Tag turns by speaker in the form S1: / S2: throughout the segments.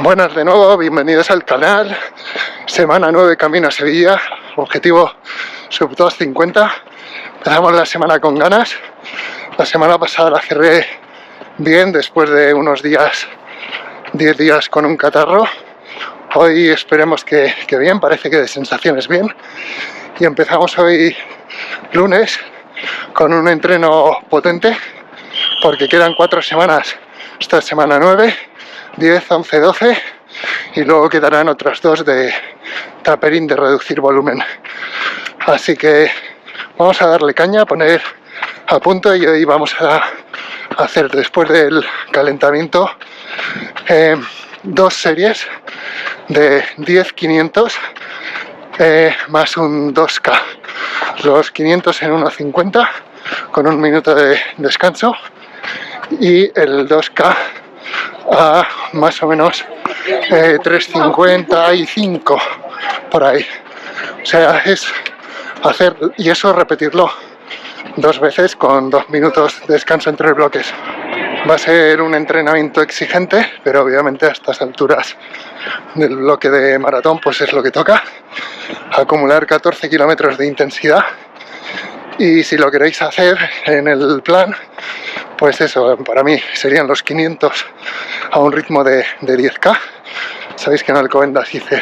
S1: Buenas de nuevo, bienvenidos al canal. Semana 9, camino a Sevilla, objetivo sub 250. Empezamos la semana con ganas. La semana pasada la cerré bien después de unos días, 10 días con un catarro. Hoy esperemos que bien, parece que de sensaciones bien. Y empezamos hoy lunes con un entreno potente porque quedan 4 semanas. Esta semana 9, 10, 11, 12 y luego quedarán otras 2 de tapering, de reducir volumen. Así que vamos a darle caña, a poner a punto, y hoy vamos a hacer, después del calentamiento, 2 series de 10 500 más un 2K. Los 500 en 1.50 con un minuto de descanso y el 2K a más o menos 3.55 por ahí. O sea, es hacer, y eso repetirlo 2 veces con 2 minutos de descanso entre bloques. Va a ser un entrenamiento exigente, pero obviamente a estas alturas del bloque de maratón pues es lo que toca, acumular 14 kilómetros de intensidad. Y si lo queréis hacer en el plan, pues eso, para mí serían los 500 a un ritmo de 10K. Sabéis que en Alcobendas hice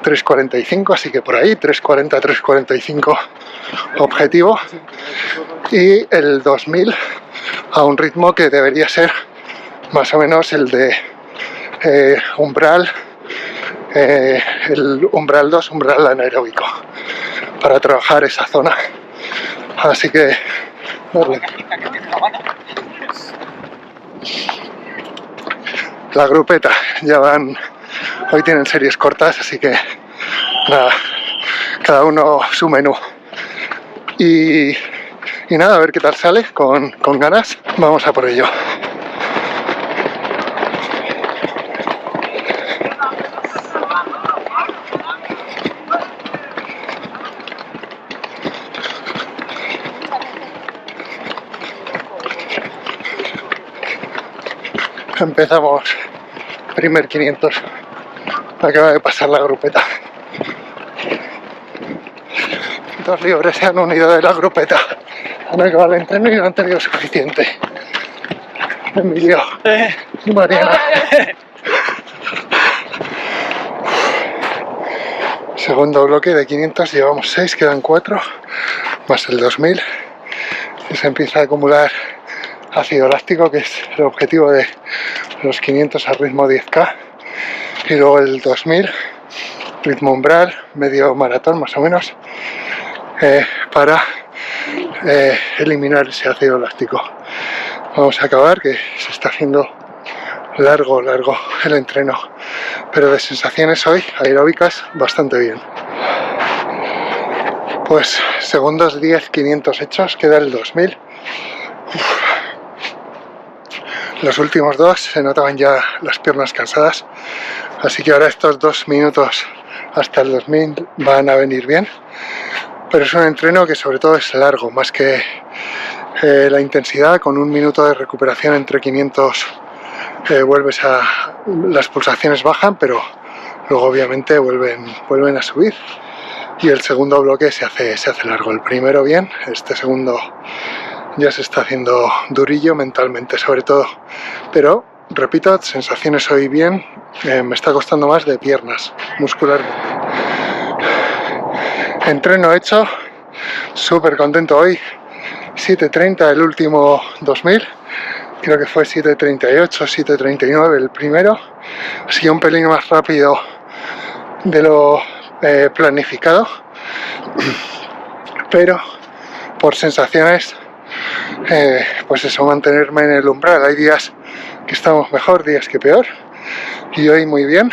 S1: 3.45, así que por ahí 3.40, 3.45 objetivo. Y el 2000 a un ritmo que debería ser más o menos el de umbral, el umbral 2, umbral anaeróbico, para trabajar esa zona. Así que la grupeta, ya van, hoy tienen series cortas, así que nada, cada uno su menú. Y nada, a ver qué tal sale, con ganas, vamos a por ello. Empezamos, primer 500, acaba de pasar la grupeta. 2 libres se han unido de la grupeta, han acabado el entreno y no han tenido suficiente. Emilio y Mariana. Segundo bloque de 500, llevamos 6, quedan 4, más el 2000, y se empieza a acumular ácido láctico, que es el objetivo de los 500 al ritmo 10K, y luego el 2000 ritmo umbral, medio maratón más o menos, para eliminar ese ácido láctico. Vamos a acabar, que se está haciendo largo el entreno, pero de sensaciones hoy aeróbicas bastante bien. Pues segundos 10, 500 hechos, queda el 2000. Los últimos 2 se notaban ya las piernas cansadas, así que ahora estos 2 minutos hasta el 2000 van a venir bien. Pero es un entreno que sobre todo es largo, más que la intensidad. Con un minuto de recuperación entre 500 vuelves a... las pulsaciones bajan, pero luego obviamente vuelven a subir. Y el segundo bloque se hace largo. El primero bien, este segundo ya se está haciendo durillo mentalmente sobre todo. Pero, repito, sensaciones hoy bien, me está costando más de piernas, muscularmente. Entreno hecho, súper contento hoy. 7.30 el último 2000, creo que fue 7.38, 7.39 el primero. Ha sido un pelín más rápido de lo planificado, pero por sensaciones, pues eso, mantenerme en el umbral. Hay días que estamos mejor, días que peor, y hoy muy bien.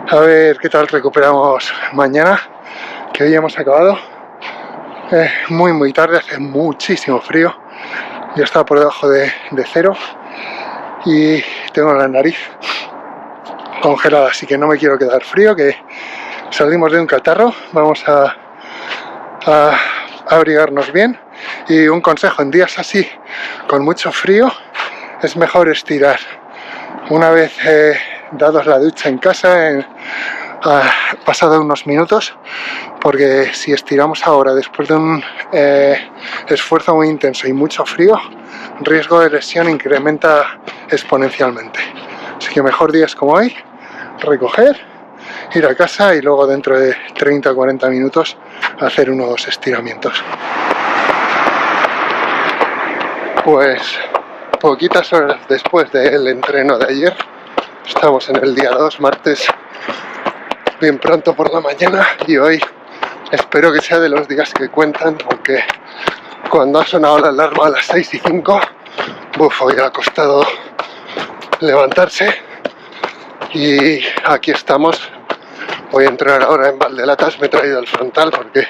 S1: A ver qué tal recuperamos mañana, que hoy hemos acabado muy tarde, hace muchísimo frío, ya está por debajo de 0 y tengo la nariz congelada, así que no me quiero quedar frío, que salimos de un catarro. Vamos a abrigarnos bien. Y un consejo, en días así con mucho frío es mejor estirar. Una vez dados la ducha en casa, pasado unos minutos, porque si estiramos ahora después de un esfuerzo muy intenso y mucho frío, el riesgo de lesión incrementa exponencialmente. Así que mejor días como hoy, recoger, ir a casa y luego dentro de 30 o 40 minutos hacer unos estiramientos. Pues poquitas horas después del entreno de ayer, estamos en el día 2, martes, bien pronto por la mañana, y hoy espero que sea de los días que cuentan, aunque cuando ha sonado la alarma a las 6:05, hoy ha costado levantarse, y aquí estamos. Voy a entrenar ahora en Valdelatas, me he traído el frontal porque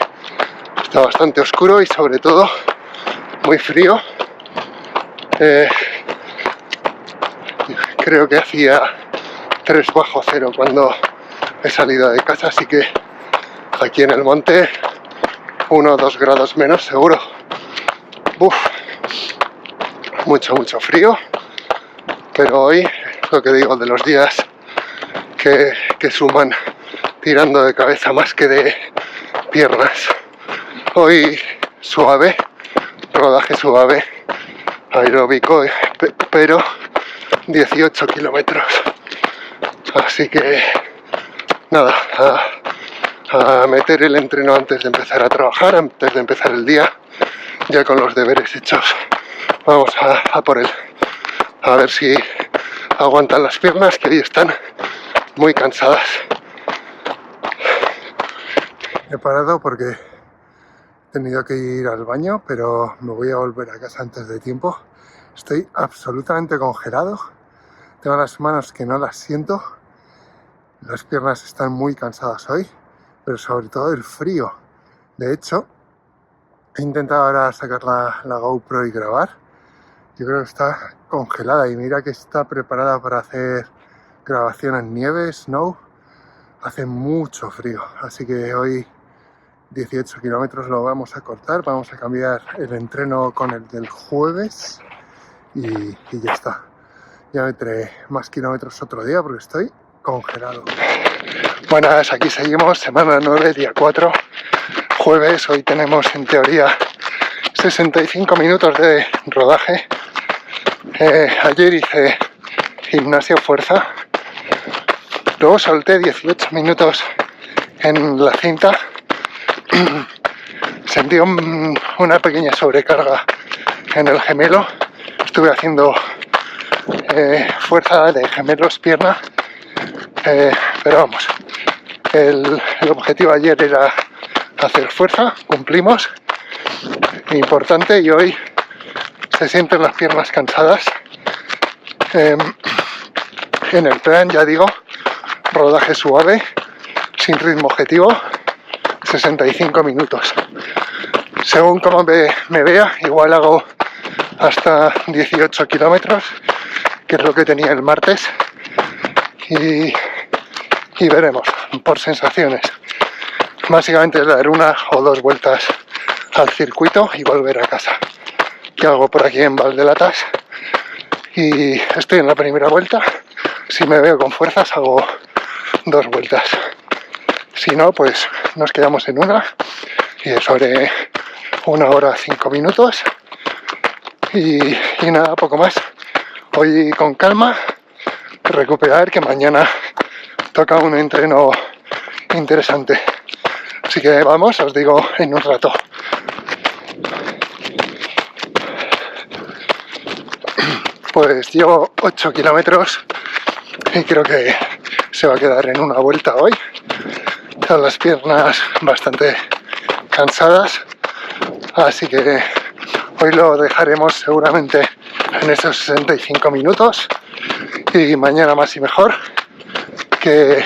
S1: está bastante oscuro y sobre todo muy frío. Creo que hacía 3 bajo cero cuando he salido de casa, así que aquí en el monte 1 o 2 grados menos seguro. Mucho frío, pero hoy, lo que digo, de los días que suman tirando de cabeza más que de piernas. Hoy suave, rodaje suave, aeróbico, pero 18 kilómetros. Así que nada, a meter el entreno antes de empezar a trabajar, antes de empezar el día, ya con los deberes hechos. Vamos a por él, a ver si aguantan las piernas, que hoy están muy cansadas. He parado porque he tenido que ir al baño, pero me voy a volver a casa antes de tiempo. Estoy absolutamente congelado, tengo las manos que no las siento, las piernas están muy cansadas hoy, pero sobre todo el frío. De hecho, he intentado ahora sacar la GoPro y grabar. Yo creo que está congelada y mira que está preparada para hacer grabación en nieve, snow. Hace mucho frío, así que hoy 18 kilómetros lo vamos a cortar, vamos a cambiar el entreno con el del jueves y ya está. Ya meteré más kilómetros otro día porque estoy congelado. Buenas, aquí seguimos, semana 9, día 4, jueves. Hoy tenemos en teoría 65 minutos de rodaje. Ayer hice gimnasia fuerza, luego solté 18 minutos en la cinta. Sentí una pequeña sobrecarga en el gemelo. Estuve haciendo fuerza de gemelos, pierna, pero vamos, el objetivo ayer era hacer fuerza, cumplimos, importante, y hoy se sienten las piernas cansadas. En el plan, ya digo, rodaje suave, sin ritmo objetivo, 65 minutos. Según como me vea, igual hago hasta 18 kilómetros, que es lo que tenía el martes, y veremos, por sensaciones. Básicamente es dar 1 o 2 vueltas al circuito y volver a casa, que hago por aquí en Valdelatas, y estoy en la primera vuelta. Si me veo con fuerzas hago 2 vueltas, si no, pues nos quedamos en una, y sobre 1 hora 5 minutos, y nada, poco más. Hoy con calma, recuperar, que mañana toca un entreno interesante. Así que vamos, os digo en un rato. Pues llevo 8 kilómetros y creo que se va a quedar en una vuelta hoy. Tengo las piernas bastante cansadas, así que hoy lo dejaremos seguramente en esos 65 minutos y mañana más y mejor, que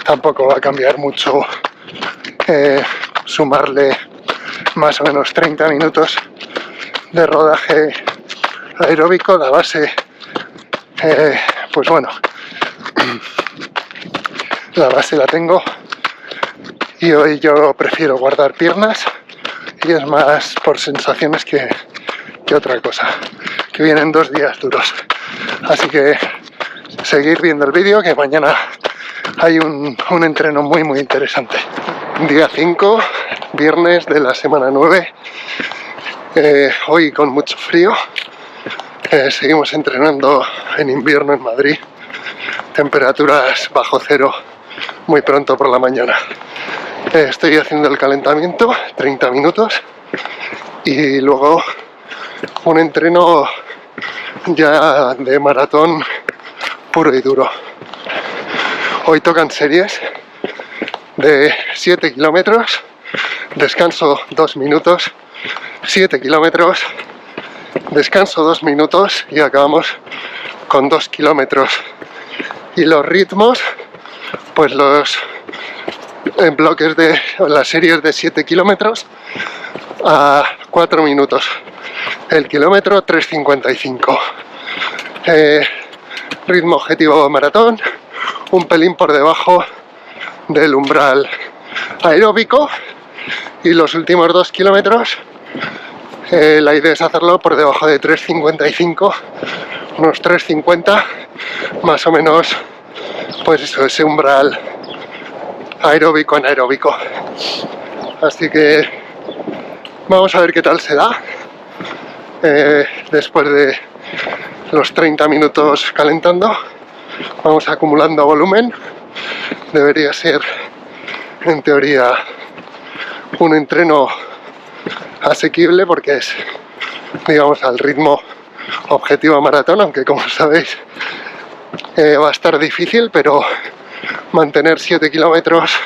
S1: tampoco va a cambiar mucho sumarle más o menos 30 minutos de rodaje aeróbico. La base, pues bueno, la base la tengo, y hoy yo prefiero guardar piernas, y es más por sensaciones que otra cosa, que vienen 2 días duros. Así que seguir viendo el vídeo, que mañana hay un entreno muy interesante. Día 5, viernes de la semana 9, hoy con mucho frío. Seguimos entrenando en invierno en Madrid, temperaturas bajo cero muy pronto por la mañana. Estoy haciendo el calentamiento, 30 minutos, y luego un entreno ya de maratón puro y duro. Hoy tocan series de 7 kilómetros, descanso 2 minutos, 7 kilómetros, descanso 2 minutos y acabamos con 2 kilómetros. Y los ritmos, pues los en bloques de las series de 7 kilómetros a 4 minutos. El kilómetro 3:55. Ritmo objetivo maratón, un pelín por debajo del umbral aeróbico, y los últimos 2 kilómetros la idea es hacerlo por debajo de 3:55, unos 3:50, más o menos, pues eso, ese umbral aeróbico anaeróbico. Así que vamos a ver qué tal se da. Después de los 30 minutos calentando, vamos acumulando volumen. Debería ser, en teoría, un entreno asequible, porque es, digamos, al ritmo objetivo maratón, aunque como sabéis va a estar difícil, pero mantener 7 kilómetros,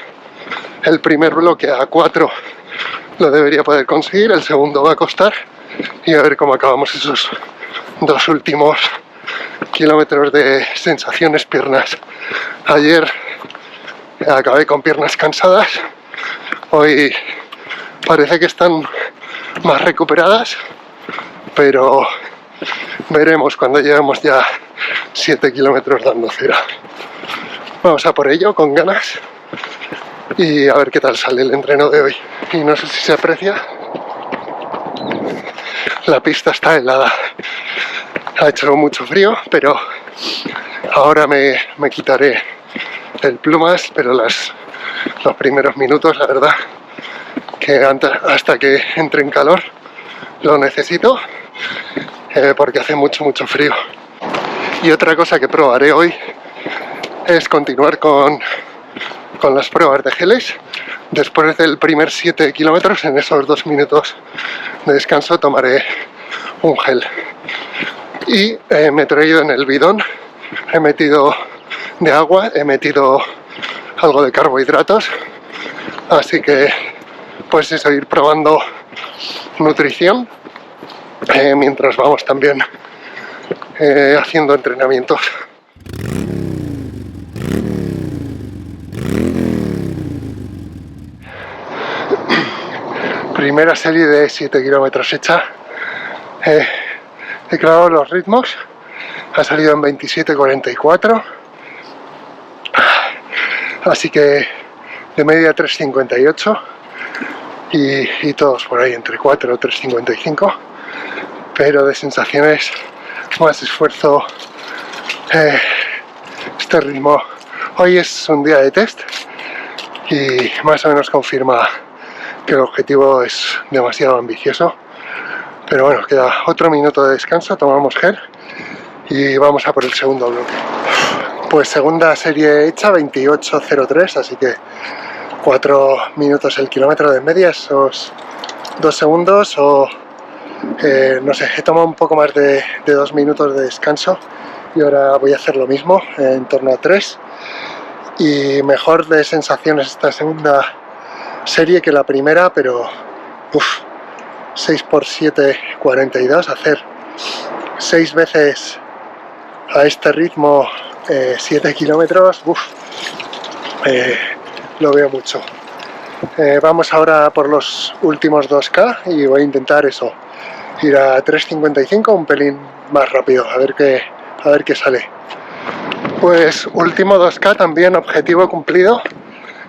S1: el primer bloque a 4 lo debería poder conseguir, el segundo va a costar, y a ver cómo acabamos esos 2 últimos kilómetros de sensaciones piernas. Ayer acabé con piernas cansadas, hoy parece que están más recuperadas, pero veremos cuando lleguemos ya 7 kilómetros dando cera. Vamos a por ello, con ganas, y a ver qué tal sale el entreno de hoy. Y no sé si se aprecia, la pista está helada, ha hecho mucho frío, pero ahora me quitaré el plumas, pero los primeros minutos, la verdad, que hasta que entre en calor lo necesito, porque hace mucho frío. Y otra cosa que probaré hoy es continuar con las pruebas de geles. Después del primer 7 kilómetros, en esos 2 minutos de descanso, tomaré un gel. Y me he traído en el bidón, he metido de agua, he metido algo de carbohidratos, así que pues eso, ir probando nutrición mientras vamos también haciendo entrenamientos. Primera serie de 7 kilómetros hecha. He clavado los ritmos, ha salido en 27:44, así que de media 3:58, y todos por ahí entre 4 o 3:55, pero de sensaciones más esfuerzo. Este ritmo hoy es un día de test y más o menos confirma que el objetivo es demasiado ambicioso, pero bueno, queda otro minuto de descanso, tomamos gel y vamos a por el segundo bloque. Pues segunda serie hecha, 28:03, así que 4 minutos el kilómetro de media, esos 2 segundos, o no sé, he tomado un poco más de 2 minutos de descanso, y ahora voy a hacer lo mismo, en torno a 3, y mejor de sensaciones esta segunda serie que la primera, pero 6x7, 42, hacer 6 veces a este ritmo 7 kilómetros, lo veo mucho. Vamos ahora por los últimos 2K y voy a intentar eso, ir a 3:55, un pelín más rápido, a ver qué sale. Pues último 2K también, objetivo cumplido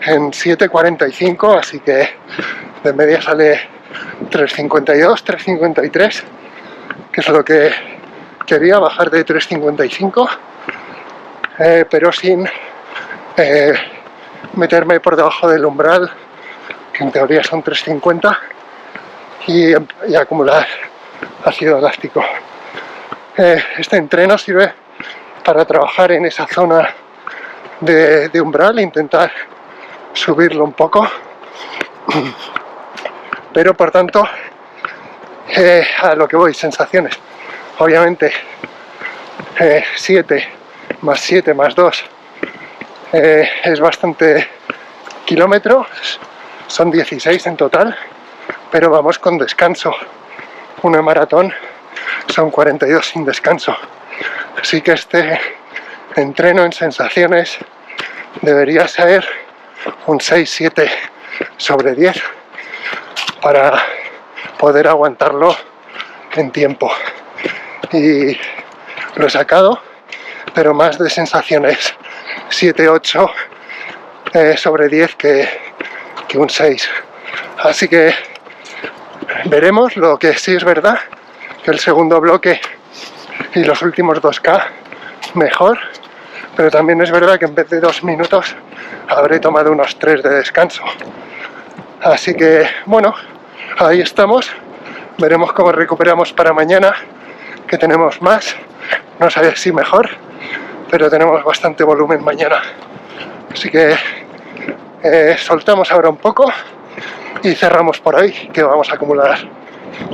S1: en 7:45, así que de media sale 3:52, 3:53, que es lo que quería, bajar de 3:55, pero sin meterme por debajo del umbral, que en teoría son 3,50, y acumular ácido láctico. Este entreno sirve para trabajar en esa zona de umbral, intentar subirlo un poco, pero por tanto a lo que voy, sensaciones, obviamente 7 más 7 más 2 es bastante kilómetros, son 16 en total, pero vamos con descanso. Una maratón son 42 sin descanso, así que este entreno en sensaciones debería ser un 6-7 sobre 10 para poder aguantarlo en tiempo, y lo he sacado, pero más de sensaciones 7-8 sobre 10 que un 6, así que veremos. Lo que sí es verdad que el segundo bloque y los últimos 2K mejor, pero también es verdad que en vez de 2 minutos habré tomado unos 3 de descanso, así que bueno, ahí estamos. Veremos cómo recuperamos para mañana, que tenemos más, no sé si mejor, pero tenemos bastante volumen mañana, así que soltamos ahora un poco y cerramos por ahí, que vamos a acumular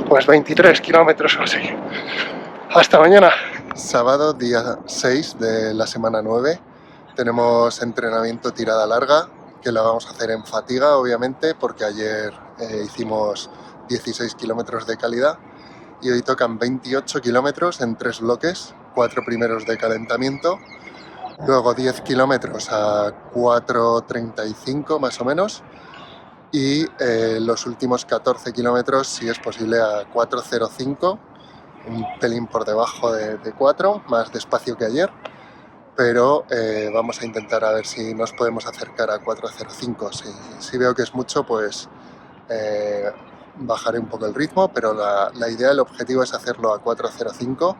S1: pues 23 kilómetros o así. Hasta mañana. Sábado, día 6 de la semana 9. Tenemos entrenamiento tirada larga, que la vamos a hacer en fatiga, obviamente, porque ayer hicimos 16 kilómetros de calidad y hoy tocan 28 kilómetros en 3 bloques, 4 primeros de calentamiento, luego 10 kilómetros a 4:35 más o menos, y los últimos 14 kilómetros, si es posible, a 4:05, un pelín por debajo de 4, más despacio que ayer, pero vamos a intentar a ver si nos podemos acercar a 4:05. Si veo que es mucho, pues bajaré un poco el ritmo, pero la idea, el objetivo es hacerlo a 4:05,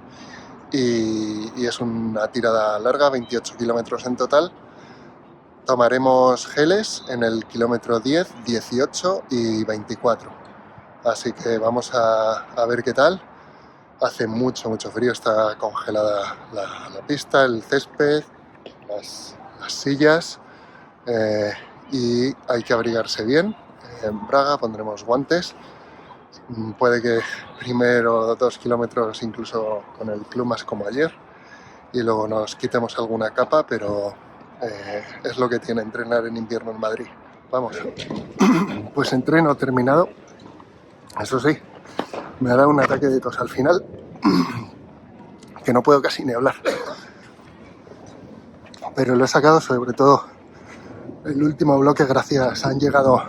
S1: y es una tirada larga, 28 kilómetros en total. Tomaremos geles en el kilómetro 10, 18 y 24, así que vamos a ver qué tal. Hace mucho frío, está congelada la pista, el césped, las sillas, y hay que abrigarse bien. En Braga pondremos guantes, puede que primero 2 kilómetros incluso con el plumas como ayer, y luego nos quitemos alguna capa, pero es lo que tiene entrenar en invierno en Madrid. Vamos. Pues entreno terminado. Eso sí, me ha dado un ataque de tos al final, que no puedo casi ni hablar. Pero lo he sacado sobre todo el último bloque gracias. Han llegado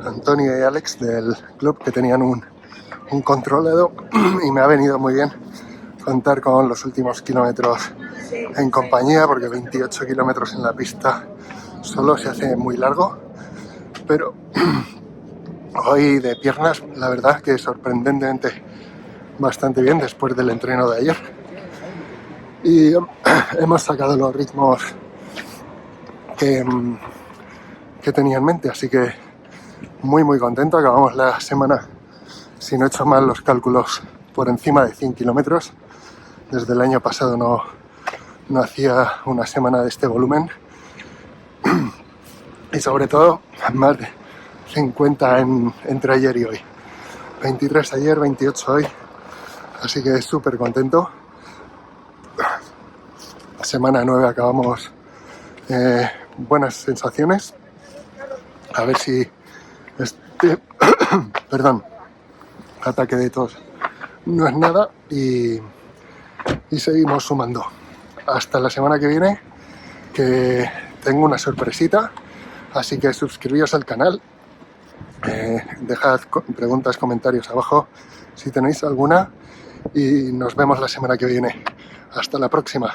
S1: Antonio y Alex del club, que tenían un controlado, y me ha venido muy bien contar con los últimos kilómetros en compañía, porque 28 kilómetros en la pista solo se hace muy largo. Pero hoy de piernas, la verdad que sorprendentemente bastante bien después del entreno de ayer, y hemos sacado los ritmos que tenía en mente, así que muy contento. Acabamos la semana, si no he hecho mal los cálculos, por encima de 100 kilómetros. Desde el año pasado no hacía una semana de este volumen, y sobre todo más de 50 entre ayer y hoy. 23 ayer, 28 hoy, así que súper contento. Semana 9 acabamos, buenas sensaciones. A ver si este perdón, ataque de tos no es nada, y seguimos sumando. Hasta la semana que viene, que tengo una sorpresita, así que suscribíos al canal, dejad preguntas, comentarios abajo si tenéis alguna, y nos vemos la semana que viene. Hasta la próxima.